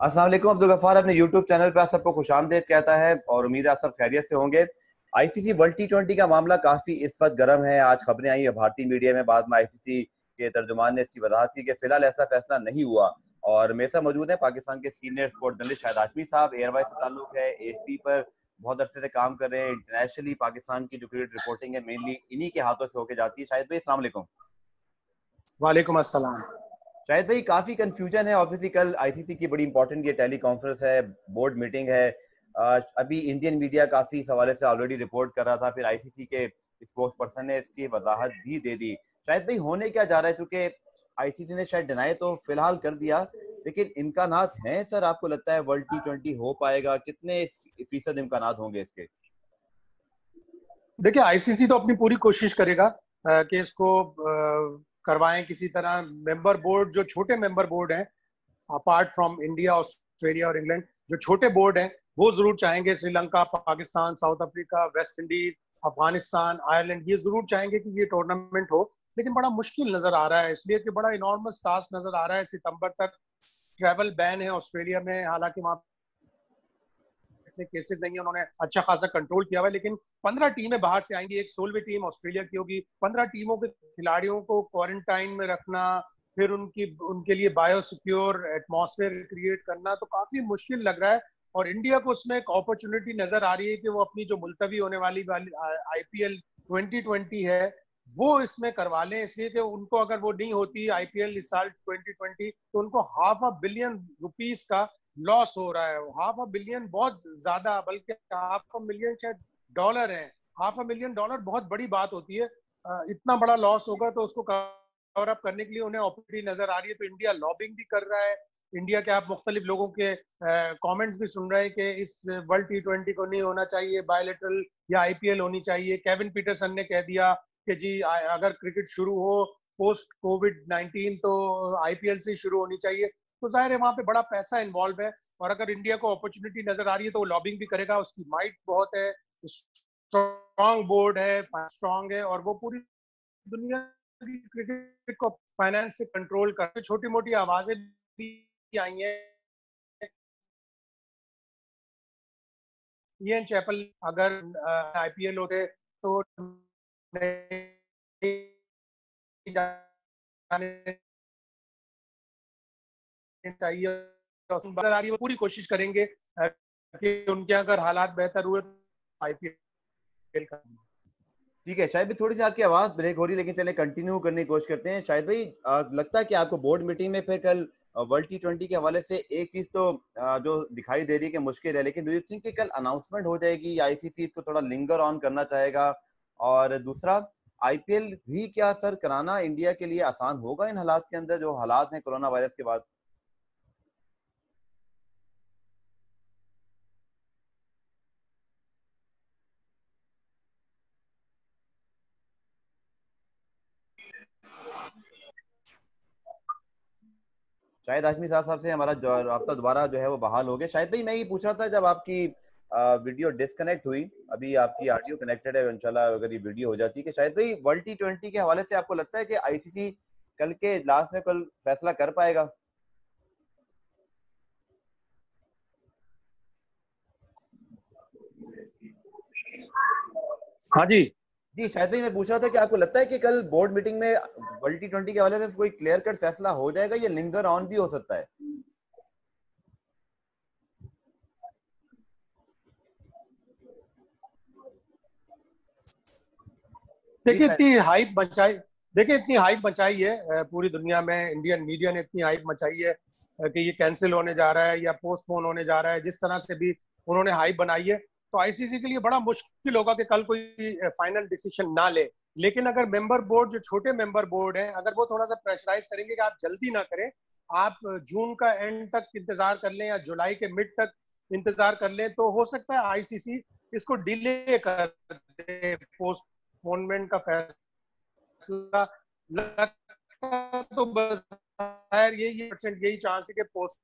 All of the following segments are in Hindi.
अस्सलाम वालेकुम। अब्दुल गफ्फार अपने यूट्यूब चैनल पे आप सबको खुशामदीद कहता है और उम्मीद है आप सब खैरियत से होंगे। आईसीसी वर्ल्ड टी20 का मामला काफी इस वक्त गर्म है। आज खबरें आई है भारतीय मीडिया में, बाद में आईसीसी के तर्जुमान ने इसकी वजाहत की कि फिलहाल ऐसा फैसला नहीं हुआ। और मेरे साथ मौजूद है पाकिस्तान के senior sport journalist Shahid Hashmi साहब। एयरवाइज से ताल्लुक है, एएफपी पर बहुत अरसे से काम कर रहे हैं। इंटरनेशनली पाकिस्तान की जो क्रिकेट रिपोर्टिंग है मेनली इन्हीं के हाथों से होकर जाती है। शाहिद भाई अस्सलाम वालेकुम। वालेकुम अस्सलाम। शायद भाई काफी कंफ्यूजन है। ऑब्वियसली कल आईसीसी की बड़ी इंपॉर्टेंट ये टेली कॉन्फ्रेंस है, बोर्ड मीटिंग है। अभी इंडियन मीडिया काफी इस हवाले से ऑलरेडी रिपोर्ट कर रहा था, फिर आईसीसी के स्पोक्स पर्सन ने इसकी वजाहत भी दे दी। शायद भाई होने क्या जा रहा है, क्योंकि आईसीसी ने शायद डिनाई तो फिलहाल कर दिया, लेकिन इम्कानात हैं सर, आपको लगता है वर्ल्ड टी20 हो पाएगा? कितने फीसद इम्कानात होंगे इसके? देखिए, आईसीसी तो अपनी पूरी कोशिश करेगा कि इसको करवाएं किसी तरह। मेंबर बोर्ड, जो छोटे मेंबर बोर्ड हैं अपार्ट फ्रॉम इंडिया, ऑस्ट्रेलिया और इंग्लैंड, जो छोटे बोर्ड हैं वो जरूर चाहेंगे, Sri Lanka, Pakistan, south Africa, West Indies, Afghanistan, Ireland, ये जरूर चाहेंगे कि ये टूर्नामेंट हो। लेकिन बड़ा मुश्किल नजर आ रहा है, इसलिए कि बड़ा इनॉर्मस टास्क नजर आ रहा है। सितंबर तक ट्रैवल बैन है ऑस्ट्रेलिया में, हालांकि वहां इतने केसेस नहीं है, उन्होंने अच्छा खासा कंट्रोल किया हुआ है। लेकिन 15 टीमें बाहर से आएंगी, एक 16वीं टीम ऑस्ट्रेलिया की होगी। 15 टीमों के खिलाड़ियों को क्वारंटाइन में रखना, फिर उनके लिए बायो सिक्योर एटमॉस्फेयर क्रिएट करना, तो काफी मुश्किल लग रहा है। और इंडिया को उसमें एक अपॉर्चुनिटी नजर आ रही है कि वो अपनी जो मुलतवी होने वाली आईपीएल 2020 है वो इसमें करवा लें। इसलिए कि उनको अगर वो नहीं होती आईपीएल इस साल 2020, तो उनको $500 बिलियन का लॉस हो रहा है। $500 बिलियन बहुत ज्यादा, बल्कि $500 मिलियन शायद डॉलर है। $500 मिलियन बहुत बड़ी बात होती है। इतना बड़ा लॉस होगा तो उसको कवर अप करने के लिए उन्हें अपॉर्चुनिटी नजर आ रही है। तो इंडिया लॉबिंग भी कर रहा है। इंडिया के आप मुख्तलिफ लोगों के कमेंट्स भी सुन रहे हैं कि इस वर्ल्ड टी20 को नहीं होना चाहिए, बायोलेटरल या आईपीएल होनी चाहिए। केविन पीटरसन ने कह दिया कि जी अगर क्रिकेट शुरू हो पोस्ट कोविड-19 तो आईपीएल से शुरू होनी चाहिए। तो जाहिर है वहां पे बड़ा पैसा इन्वॉल्व है, और अगर इंडिया को अपॉर्चुनिटी नजर आ रही है तो वो लॉबिंग भी करेगा। उसकी माइट बहुत है, स्ट्रॉन्ग बोर्ड है, स्ट्रॉन्ग है, और वो पूरी दुनिया की क्रिकेट को फाइनेंस से कंट्रोल करते। छोटी मोटी आवाजें भी आई हैं। इयन चैपल अगर आईपीएल होते तो जाने चाहिए। आ रही है, वो पूरी कोशिश करेंगे कि उनके अगर हालात बेहतर हुए तो आईपीएल का। ठीक है शायद भाई, थोड़ी सी आपकी आवाज ब्रेक हो रही है, लेकिन चले कंटिन्यू करने की कोशिश करते हैं। शायद भाई लगता है कि आपको बोर्ड मीटिंग में फिर कल वर्ल्ड टी20 के हवाले से एक चीज तो जो दिखाई दे रही है कि मुश्किल है, लेकिन डू यू थिंक कि कल अनाउंसमेंट हो जाएगी, आईसीसी इसको थोड़ा लिंगर ऑन करना चाहेगा? और दूसरा, आईपीएल भी क्या सर कराना इंडिया के लिए आसान होगा इन हालात के अंदर, जो हालात हैं कोरोना वायरस के बाद? शायद हाशमी साहब से हमारा जो राब्ता दोबारा जो है वो बहाल हो गया। शायद भाई मैं ये पूछ रहा था, जब आपकी वीडियो डिस्कनेक्ट हुई, अभी आपकी ऑडियो कनेक्टेड है, इंशाल्लाह अगर ये वीडियो हो जाती है, कि शायद भाई वर्ल्ड टी20 के हवाले से आपको लगता है कि आईसीसी कल के इजलास में कल फैसला कर पाएगा? हाँ जी। जी शायद भाई मैं पूछ रहा था कि आपको लगता है कि कल बोर्ड मीटिंग में वर्ल्ड टी20 के हवाले से कोई क्लियर कट फैसला हो जाएगा, या लिंगर ऑन भी हो सकता है? जी देखिए शायद। इतनी हाइप मचाई देखिए इतनी हाइप मचाई है पूरी दुनिया में। इंडियन मीडिया ने इतनी हाइप मचाई है कि ये कैंसिल होने जा रहा है या पोस्टपोन होने जा रहा है। जिस तरह से भी उन्होंने हाइप बनाई है, तो आईसीसी के लिए बड़ा मुश्किल होगा कि कल कोई फाइनल डिसीजन ना ले। लेकिन अगर मेंबर बोर्ड, जो छोटे मेंबर बोर्ड हैं, अगर वो थोड़ा सा प्रेशराइज करेंगे कि आप जल्दी ना करें, आप जून का एंड तक इंतजार कर लें या जुलाई के मिड तक इंतजार कर लें, तो हो सकता है आईसीसी इसको डिले कर दे, पोस्टपोनमेंट का फैसला। लगता तो बस यही परसेंट यही चांस है कि पोस्ट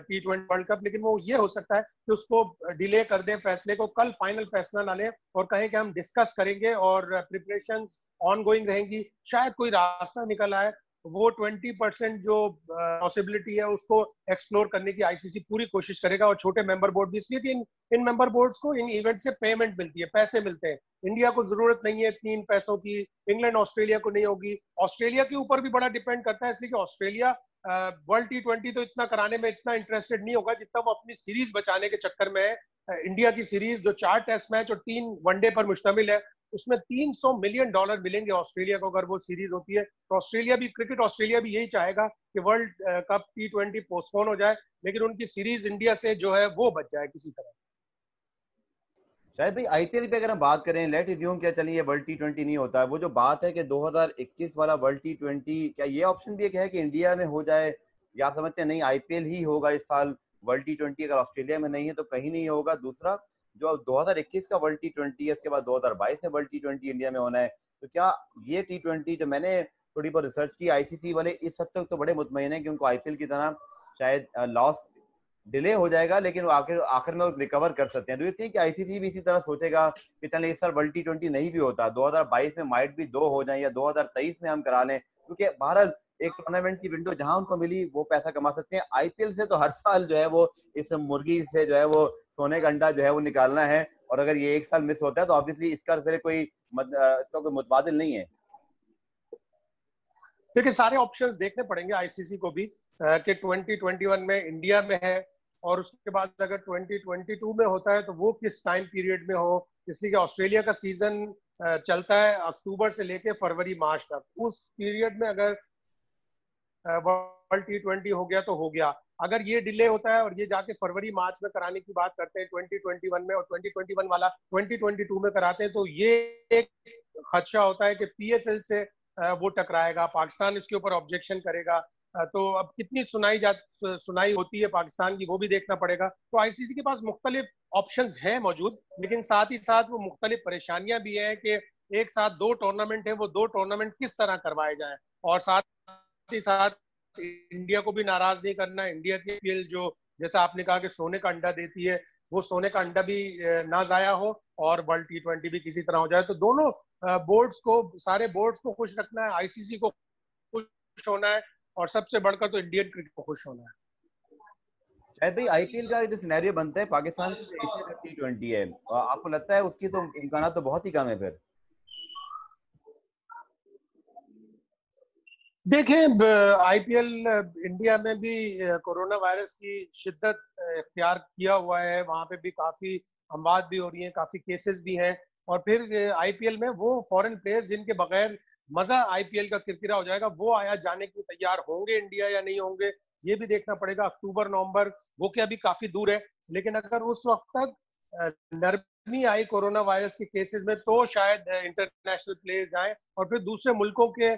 टी20 वर्ल्ड कप, लेकिन वो ये हो सकता है कि उसको डिले कर दें, फैसले को कल फाइनल फैसला ना लें और कहें कि हम डिस्कस करेंगे और प्रिपरेशंस ऑन गोइंग रहेंगी। शायद कोई रास्ता निकल आए वो 20% जो पॉसिबिलिटी है उसको एक्सप्लोर करने की आईसीसी पूरी कोशिश करेगा। और छोटे मेंबर बोर्ड भी, इसलिए कि इन मेंबर बोर्ड्स को इन इवेंट से पेमेंट मिलती है, पैसे मिलते हैं। इंडिया को जरूरत नहीं है इतनी इन पैसों की, इंग्लैंड ऑस्ट्रेलिया को नहीं होगी। ऑस्ट्रेलिया के ऊपर भी बड़ा डिपेंड करता है, इसलिए कि ऑस्ट्रेलिया वर्ल्ड T20 तो इतना कराने में इतना इंटरेस्टेड नहीं होगा जितना वो अपनी सीरीज बचाने के चक्कर में है। इंडिया की सीरीज जो 4 टेस्ट मैच और 3 वनडे पर मुश्तमिल है, उसमें $300 मिलियन मिलेंगे ऑस्ट्रेलिया को अगर वो सीरीज होती है। तो क्रिकेट ऑस्ट्रेलिया भी यही चाहेगा कि वर्ल्ड कप T20 पोस्टपोन हो जाए, लेकिन उनकी सीरीज इंडिया से जो है वो बच जाए किसी तरह। शायद भाई आईपीएल पे अगर हम बात करें, लेट अज्यूम क्या चलिए वर्ल्ड T20 नहीं होता है, वो जो बात है कि 2021 वाला वर्ल्ड T20, क्या ये ऑप्शन भी एक है कि इंडिया में हो जाए, या आप समझते हैं नहीं आईपीएल ही होगा इस साल, वर्ल्ड T20 अगर ऑस्ट्रेलिया में नहीं है तो कहीं नहीं होगा? दूसरा, जो 2021 का वर्ल्ड T20 है, उसके बाद 2022 में वर्ल्ड T20 इंडिया में होना है, तो क्या ये T20, जो मैंने थोड़ी बहुत रिसर्च की, आईसीसी वाले इस हद तक तो बड़े मुतमईन है कि उनको आईपीएल की तरह शायद लॉस डिले हो जाएगा लेकिन वो आखिर आखिर में वो रिकवर कर सकते हैं। डू यू थिंक कि आईसीसी भी इसी तरह सोचेगा कि चले इस साल वर्ल्ड T20 नहीं भी होता, 2022 में माइट भी 2 हो जाए या 2023 में हम करा लें, क्योंकि बहरहाल एक टूर्नामेंट की विंडो जहां उनको मिली वो पैसा कमा सकते हैं। आईपीएल से तो हर साल जो है वो इस मुर्गी से जो है वो सोने का अंडा जो है वो निकालना है, और अगर ये एक साल मिस होता है तो ऑब्वियसली इसका फिर इसका कोई मुतबादिल नहीं है। देखिए, सारे ऑप्शंस देखने पड़ेंगे आईसीसी को भी कि 2021 में इंडिया में है, और उसके बाद अगर 2022 में होता है तो वो किस टाइम पीरियड में हो। इसलिए कि ऑस्ट्रेलिया का सीजन चलता है अक्टूबर से लेके फरवरी मार्च तक, उस पीरियड में अगर वर्ल्ड T20 हो गया तो हो गया। अगर ये डिले होता है और ये जाके फरवरी मार्च में कराने की बात करते हैं 2021 में, और 2021 वाला 2022 में कराते हैं, तो ये एक खदशा होता है कि पीएसएल से वो टकराएगा, पाकिस्तान इसके ऊपर ऑब्जेक्शन करेगा। तो अब कितनी सुनाई होती है पाकिस्तान की, वो भी देखना पड़ेगा। तो आईसीसी के पास मुख्तलिफ ऑप्शंस हैं मौजूद, लेकिन साथ ही साथ वो मुख्तलिफ परेशानियां भी हैं कि एक साथ 2 टूर्नामेंट है, वो 2 टूर्नामेंट किस तरह करवाए जाए। और साथ ही साथ इंडिया को भी नाराज नहीं करना। इंडिया की आईपीएल जो, जैसा आपने कहा कि सोने का अंडा देती है, वो सोने का अंडा भी ना जाया हो, और वर्ल्ड T20 भी किसी तरह हो जाए। तो दोनों बोर्ड्स को, सारे बोर्ड्स को खुश रखना है, आईसीसी को खुश होना है, और सबसे बढ़कर तो इंडियन क्रिकेट को खुश होना है। शायद भाई आईपीएल का जो सिनेरियो बनता है, पाकिस्तान की एशिया कप T20 है, आपको लगता है उसकी तो इम्कान तो बहुत ही कम है फिर? देखें, आईपीएल इंडिया में भी कोरोना वायरस की शिद्दत इख्तियार किया हुआ है, वहां पे भी काफी अमवात भी हो रही हैं, काफी केसेस भी हैं। और फिर आईपीएल में वो फॉरेन प्लेयर्स जिनके बगैर मजा आईपीएल का किरकिरा हो जाएगा, वो आया जाने के तैयार होंगे इंडिया या नहीं होंगे, ये भी देखना पड़ेगा। अक्टूबर नवंबर वो क्या अभी काफी दूर है, लेकिन अगर उस वक्त तक नरमी आई कोरोना वायरस के केसेस में, तो शायद इंटरनेशनल प्लेयर्स आए, और फिर दूसरे मुल्कों के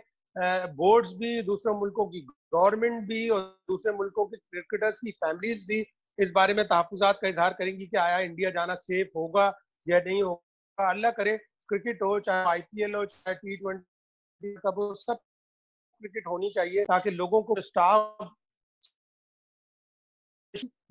बोर्ड्स भी, दूसरे मुल्कों की गवर्नमेंट भी, और दूसरे मुल्कों के क्रिकेटर्स की फैमिलीज भी इस बारे में तहफ्फुज़ात का इजहार करेंगी कि आया इंडिया जाना सेफ होगा या नहीं होगा। अल्लाह करे क्रिकेट हो, चाहे आईपीएल हो, चाहे T20 कब हो, सब क्रिकेट होनी चाहिए, ताकि लोगों को स्टाफ,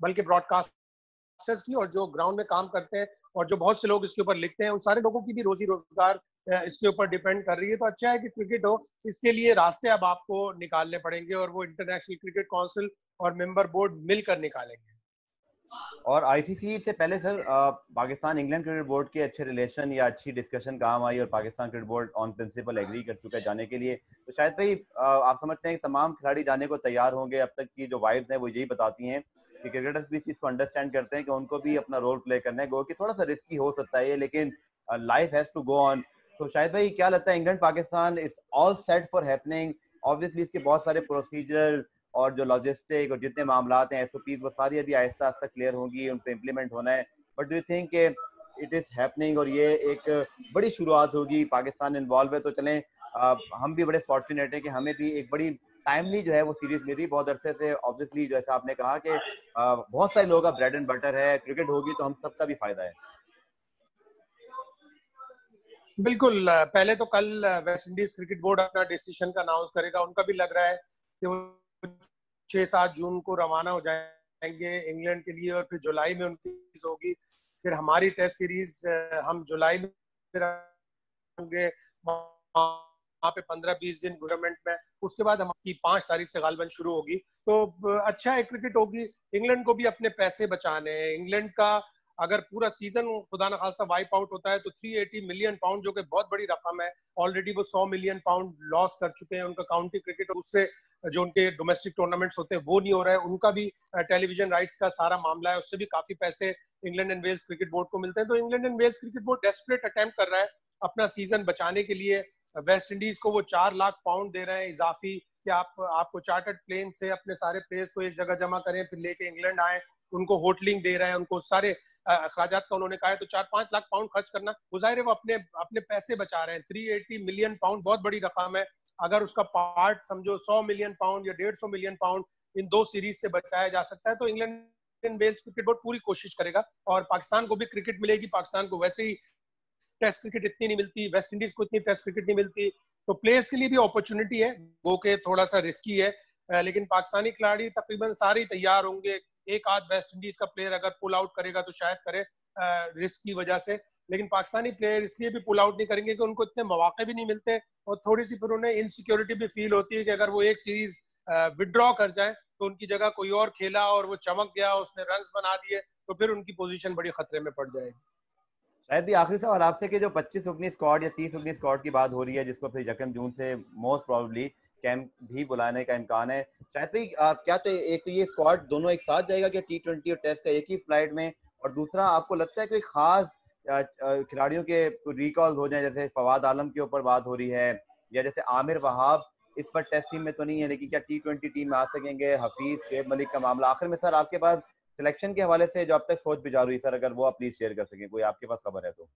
बल्कि ब्रॉडकास्टर्स की, और जो ग्राउंड में काम करते हैं, और जो बहुत से लोग इसके ऊपर लिखते हैं, उन सारे लोगों की भी रोजी रोजगार इसके ऊपर डिपेंड कर रही है। तो अच्छा है कि क्रिकेट हो। इसके लिए रास्ते अब आपको निकालने पड़ेंगे, और वो इंटरनेशनल क्रिकेट काउंसिल और मेंबर बोर्ड मिलकर निकालेंगे। और आईसीसी से पहले sir, Pakistan England cricket board के अच्छे रिलेशन या अच्छी डिस्कशन काम आई, और Pakistan cricket board on principle agree कर चुका है जाने के लिए, तो शायद भाई आप समझते हैं कि तमाम खिलाड़ी जाने को तैयार होंगे? अब तक की जो वाइब्स हैं वो यही बताती हैं कि क्रिकेटर्स भी चीज को अंडरस्टैंड करते हैं कि उनको भी अपना रोल प्ले करना है, गो कि थोड़ा सा रिस्की हो सकता है ये, लेकिन life has to go on. तो शायद भाई क्या लगता है, England Pakistan is all set for happening? Obviously इसके बहुत सारे प्रोसीजर और जो लॉजिस्टिक और जितने मामला हैं, एसओपीज, वो सारी अभी आहिस्ता आहिस्ता क्लियर होंगी, उन पे इम्प्लीमेंट होना है। But do you think it is happening, और ये एक बड़ी शुरुआत होगी, पाकिस्तान इन्वॉल्व है तो चलें, हम भी बड़े फॉर्चुनेट हैं कि हमें भी एक बड़ी टाइमली जो है वो सीरीज मिल रही बहुत अरसे से। ऑब्वियसली जैसा आपने कहा कि बहुत सारे लोगों का ब्रेड एंड बटर है, क्रिकेट होगी तो हम सबका भी फायदा है। बिल्कुल, पहले तो कल वेस्ट इंडीज क्रिकेट बोर्ड अपना डिसीजन का अनाउंस करेगा। उनका भी लग रहा है कि वो 6-7 जून को रवाना हो जाएंगे इंग्लैंड के लिए, और फिर जुलाई में उनकी होगी। फिर हमारी टेस्ट सीरीज हम जुलाई में होंगे, वहाँ पे 15-20 दिन टूर्नामेंट में, उसके बाद हमारी 5 तारीख से गालिबन शुरू होगी। तो अच्छा एक क्रिकेट होगी। इंग्लैंड को भी अपने पैसे बचाने हैं। इंग्लैंड का अगर पूरा सीजन खुदा न खास्ता वाइप आउट होता है तो 380 मिलियन पाउंड, जो कि बहुत बड़ी रकम है, ऑलरेडी वो 100 मिलियन पाउंड लॉस कर चुके हैं। उनका काउंटी क्रिकेट, उससे जो उनके डोमेस्टिक टूर्नामेंट्स होते हैं वो नहीं हो रहा है। उनका भी टेलीविजन राइट्स का सारा मामला है, उससे भी काफी पैसे England and Wales cricket board को मिलते हैं। तो England and Wales cricket board desperate attempt कर रहा है अपना सीजन बचाने के लिए। वेस्ट इंडीज को वो 4 लाख पाउंड दे रहे हैं इजाफी, कि आपको चार्टर्ड प्लेन से अपने सारे प्लेयर्स को एक जगह जमा करें, फिर लेके इंग्लैंड आए। उनको होटलिंग दे रहे हैं, उनको सारे अखराजात का उन्होंने कहा है। तो 4-5 लाख पाउंड खर्च करना, वो जाहिर है वो अपने अपने पैसे बचा रहे हैं। 380 मिलियन पाउंड बहुत बड़ी रकम है। अगर उसका पार्ट समझो 100 मिलियन पाउंड या 150 मिलियन पाउंड इन 2 सीरीज से बचाया जा सकता है, तो इंग्लैंड वेल्स क्रिकेट बोर्ड पूरी कोशिश करेगा। और पाकिस्तान को भी क्रिकेट मिलेगी। पाकिस्तान को वैसे ही टेस्ट क्रिकेट इतनी नहीं मिलती, वेस्ट इंडीज को इतनी टेस्ट क्रिकेट नहीं मिलती, तो प्लेयर्स के लिए भी अपॉर्चुनिटी है, वो के थोड़ा सा रिस्की है। लेकिन पाकिस्तानी खिलाड़ी तकरीबन सारे तैयार होंगे। एक आध वेस्ट इंडीज का प्लेयर अगर पुल आउट करेगा तो शायद करे रिस्क की वजह से, लेकिन पाकिस्तानी प्लेयर इसलिए भी पुल आउट नहीं करेंगे कि उनको इतने मौके भी नहीं मिलते, और थोड़ी सी फिर उन्हें इनसिक्योरिटी भी फील होती है कि अगर वो एक सीरीज विड्रॉ कर जाए तो उनकी जगह कोई और खेला और वो चमक गया, उसने रन्स बना दिए, तो फिर उनकी पोजीशन बड़ी खतरे में पड़ जाएगी। शायद भी आखिरी सवाल आपसे कि जो 25 ओपनिंग स्क्वाड या 30 ओपनिंग स्क्वाड की बात हो रही है, जिसको फिर 1 जून से मोस्ट प्रोबेबली कैंप भी बुलाने का इम्कान है, शायद भी क्या तो एक तो ये स्क्वाड दोनों एक साथ जाएगा क्या T20 और टेस्ट का एक ही फ्लाइट में, और दूसरा आपको लगता है कोई खास खिलाड़ियों के रिकॉल हो जाए, जैसे फवाद आलम के ऊपर बात हो रही है, या जैसे आमिर वहाब इस पर टेस्ट टीम में तो नहीं है लेकिन क्या T20 टीम में आ सकेंगे, हफीज शेख मलिक का मामला। आखिर में सर आपके पास सिलेक्शन के हवाले से जो अब तक सोच विचार हुई सर, अगर वो आप प्लीज शेयर कर सकें, कोई आपके पास खबर है तो।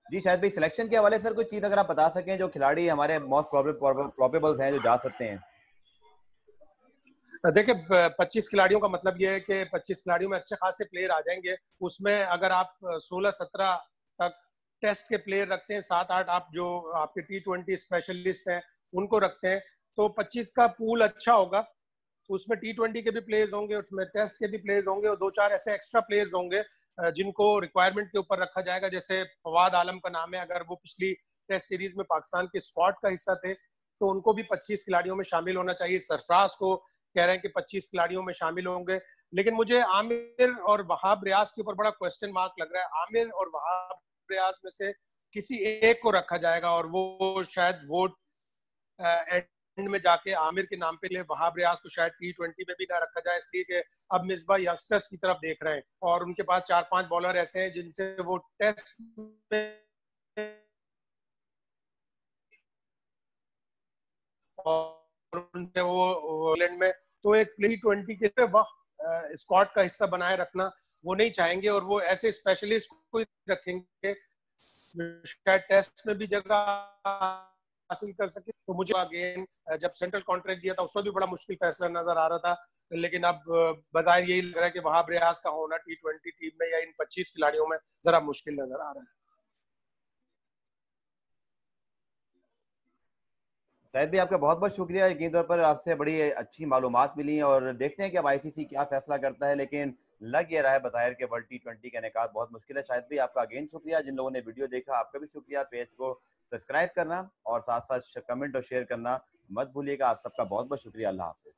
जी शायद भाई सिलेक्शन के हवाले सर कोई चीज अगर आप बता सकें, जो खिलाड़ी हमारे मोस्ट प्रोबेबल हैं जो जा सकते हैं। देखिए 25 खिलाड़ियों का मतलब ये है कि 25 खिलाड़ियों में अच्छे खासे प्लेयर आ जाएंगे। उसमें अगर आप 16-17 तक टेस्ट के प्लेयर रखते हैं, 7-8 आप जो आपके T20 स्पेशलिस्ट हैं उनको रखते हैं, तो 25 का पूल अच्छा होगा। उसमें T20 के भी प्लेयर्स होंगे, उसमें टेस्ट के भी प्लेयर्स होंगे, और 2-4 ऐसे एक्स्ट्रा प्लेयर्स होंगे जिनको रिक्वायरमेंट के ऊपर रखा जाएगा। जैसे फवाद आलम का नाम है, अगर वो पिछली टेस्ट सीरीज में पाकिस्तान के स्क्वाड का हिस्सा थे तो उनको भी 25 खिलाड़ियों में शामिल होना चाहिए। सरफराज को कह रहे हैं कि 25 खिलाड़ियों में शामिल होंगे, लेकिन मुझे आमिर और वहाब रियाज के ऊपर बड़ा क्वेश्चन मार्क लग रहा है। आमिर और वहाब रियाज में से किसी एक को रखा जाएगा, और वो शायद वोट एंड में जाके आमिर के नाम पे लिए वहाब रियाज को शायद T20 में भी ना रखा जाए, इसलिए कि अब मिसबा यंगस्टर्स की तरफ देख रहे हैं और उनके पास 4-5 बॉलर ऐसे हैं जिनसे वो टेस्ट में और उनसे वो इंग्लैंड में, तो एक T20 के वक्त स्क्वाड का हिस्सा बनाए रखना वो नहीं चाहेंगे, और वो ऐसे स्पेशलिस्ट को रखेंगे शायद टेस्ट में भी जगह हासिल कर सके। तो मुझे अगेन जब सेंट्रल कॉन्ट्रैक्ट दिया था उस वक्त भी बड़ा मुश्किल फैसला नजर आ रहा था, लेकिन अब बजाय यही लग रहा है कि वहाब रियाज का होना T20 टीम में या इन 25 खिलाड़ियों में जरा मुश्किल नजर आ रहा है। शायद भी आपका बहुत बहुत शुक्रिया, यकीन तौर पर आपसे बड़ी अच्छी मालूमात मिली, और देखते हैं कि अब ICC क्या फैसला करता है, लेकिन लग ये रहा है बतायर के वर्ल्ड T20 का इनेकाद बहुत मुश्किल है। शायद भी आपका अगेन शुक्रिया, जिन लोगों ने वीडियो देखा आपका भी शुक्रिया। पेज को सब्सक्राइब करना और साथ साथ कमेंट और शेयर करना मत भूलिएगा। आप सबका बहुत बहुत शुक्रिया। अल्लाह हाफिज।